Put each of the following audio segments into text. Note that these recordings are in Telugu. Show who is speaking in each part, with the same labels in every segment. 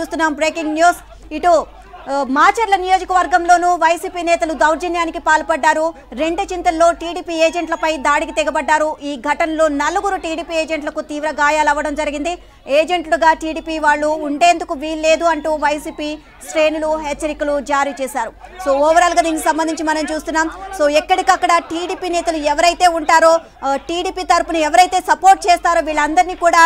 Speaker 1: చూస్తున్నాం బ్రేకింగ్ న్యూస్. ఇటు మాచర్ల నియోజకవర్గంలోనూ వైసీపీ నేతలు దౌర్జన్యానికి పాల్పడ్డారు. రెంటచింతల్లో టీడీపీ ఏజెంట్లపై దాడికి తెగబడ్డారు. ఈ ఘటనలో 4 టీడీపీ ఏజెంట్లకు తీవ్ర గాయాలవ్వడం జరిగింది. ఏజెంట్లుగా టీడీపీ వాళ్ళు ఉండేందుకు వీల్లేదు అంటూ వైసీపీ శ్రేణులు హెచ్చరికలు జారీ చేశారు. సో ఓవరాల్ గా దీనికి సంబంధించి మనం చూస్తున్నాం. సో ఎక్కడికక్కడ టీడీపీ నేతలు ఎవరైతే ఉంటారో, టీడీపీ తరపున ఎవరైతే సపోర్ట్ చేస్తారో వీళ్ళందరినీ కూడా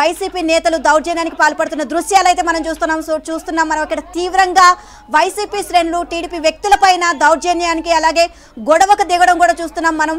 Speaker 1: వైసీపీ నేతలు దౌర్జన్యానికి పాల్పడుతున్న దృశ్యాలు అయితే మనం చూస్తున్నాం. సో చూస్తున్నాం మనం ఇక్కడ తీవ్రంగా వైసీపీ శ్రేణులు టీడీపీ వ్యక్తులపైన దౌర్జన్యానికి అలాగే గొడవకు దిగడం కూడా చూస్తున్నాం మనం.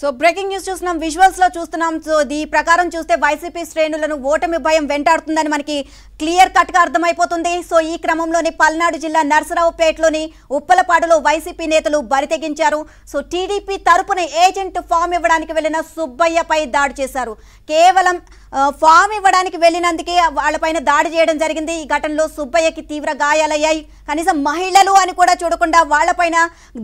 Speaker 1: సో బ్రేకింగ్ న్యూస్ చూస్తున్నాం, విజువల్స్ లో చూస్తున్నాం. సో ఈ ప్రకారం చూస్తే వైసీపీ శ్రేణులను ఓటమి భయం వెంటాడుతుందని మనకి క్లియర్ కట్ గా అర్థమైపోతుంది. సో ఈ క్రమంలోని పల్నాడు జిల్లా నర్సరావుపేటలోని ఉప్పలపాడులో వైసీపీ నేతలు బరితెగించారు. సో టీడీపీ తరపున ఏజెంట్ ఫామ్ ఇవ్వడానికి వెళ్లిన సుబ్బయ్యపై దాడి చేశారు. కేవలం ఫామ్ ఇవ్వడానికి వెళ్ళినందుకే వాళ్ళపైన దాడి చేయడం జరిగింది. ఈ ఘటనలో సుబ్బయ్యకి తీవ్ర గాయాలయ్యాయి. కనీసం మహిళలు అని కూడా చూడకుండా వాళ్ళపైన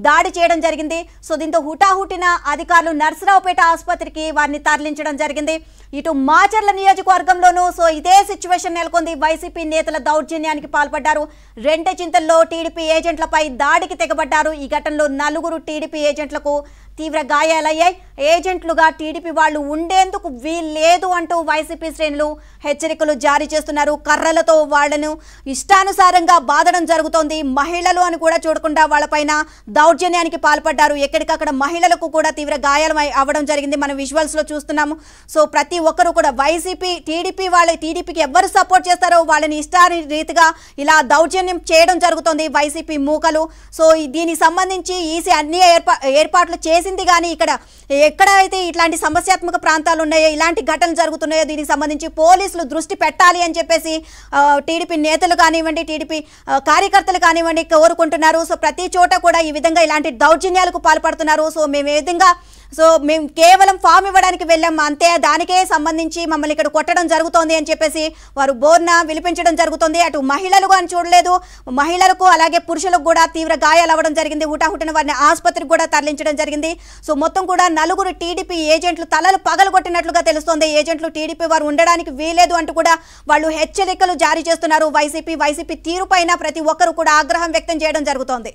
Speaker 1: దాడి చేయడం జరిగింది. సో దీంతో హుటాహుటిన అధికారులు నర్సరావుపేట ఆసుపత్రికి వారిని తరలించడం జరిగింది. ఇటు మాచర్ల నియోజకవర్గంలోనూ సో ఇదే సిచ్యువేషన్ నెలకొంది. వైసీపీ నేతల దౌర్జన్యానికి పాల్పడ్డారు. రెంటచింతల్లో టీడీపీ ఏజెంట్లపై దాడికి తెగబడ్డారు. ఈ ఘటనలో 4 టీడీపీ ఏజెంట్లకు తీవ్ర గాయాలయ్యాయి. ఏజెంట్లుగా టీడీపీ వాళ్ళు ఉండేందుకు వీల్లేదు అంటూ వైసీపీ శ్రేణులు హెచ్చరికలు జారీ చేస్తున్నారు. కర్రలతో వాళ్లను ఇష్టానుసారంగా బాధడం జరుగుతోంది. మహిళలు అని కూడా చూడకుండా వాళ్ళపైన దౌర్జన్యానికి పాల్పడ్డారు. ఎక్కడికక్కడ మహిళలకు కూడా తీవ్ర గాయాలు అవ్వడం జరిగింది. మనం విజువల్స్ లో చూస్తున్నాము. సో ప్రతి ఒక్కరు కూడా వైసీపీ టీడీపీకి ఎవరు సపోర్ట్ చేస్తారో వాళ్ళని ఇష్టారీతిగా ఇలా దౌర్జన్యం చేయడం జరుగుతోంది వైసీపీ మూకలు. సో దీనికి సంబంధించి ఈసీ అన్ని ఏర్పాట్లు చేసింది. కానీ ఎక్కడైతే ఇట్లాంటి సమస్యాత్మక ప్రాంతాలు ఉన్నాయో, ఇలాంటి ఘటనలు జరుగుతున్నాయో దీనికి సంబంధించి పోలీసులు దృష్టి పెట్టాలి అని చెప్పేసి టీడీపీ నేతలు కానివ్వండి, టీడీపీ కార్యకర్తలు కానివ్వండి కోరుకుంటున్నారు. సో ప్రతి చోట కూడా ఈ విధంగా ఇలాంటి దౌర్జన్యాలకు పాల్పడుతున్నారు. సో మేము కేవలం ఫామ్ ఇవ్వడానికి వెళ్ళాం అంతే, దానికే సంబంధించి మమ్మల్ని ఇక్కడ కొట్టడం జరుగుతోంది అని చెప్పేసి వారు బోర్న విలిపించడం జరుగుతుంది. అటు మహిళలు అని చూడలేదు, మహిళలకు అలాగే పురుషులకు కూడా తీవ్ర గాయాలు అవ్వడం జరిగింది. హుటాహుటిన వారిని ఆసుపత్రికి కూడా తరలించడం జరిగింది. సో మొత్తం కూడా 4 టీడీపీ ఏజెంట్లు తలలు పగలగొట్టినట్లుగా తెలుస్తోంది. ఏజెంట్లు టీడీపీ వారు ఉండడానికి వీలేదు అంటూ కూడా వాళ్ళు హెచ్చరికలు జారీ చేస్తున్నారు. వైసీపీ తీరు పైన ప్రతి ఒక్కరు కూడా ఆగ్రహం వ్యక్తం చేయడం జరుగుతోంది.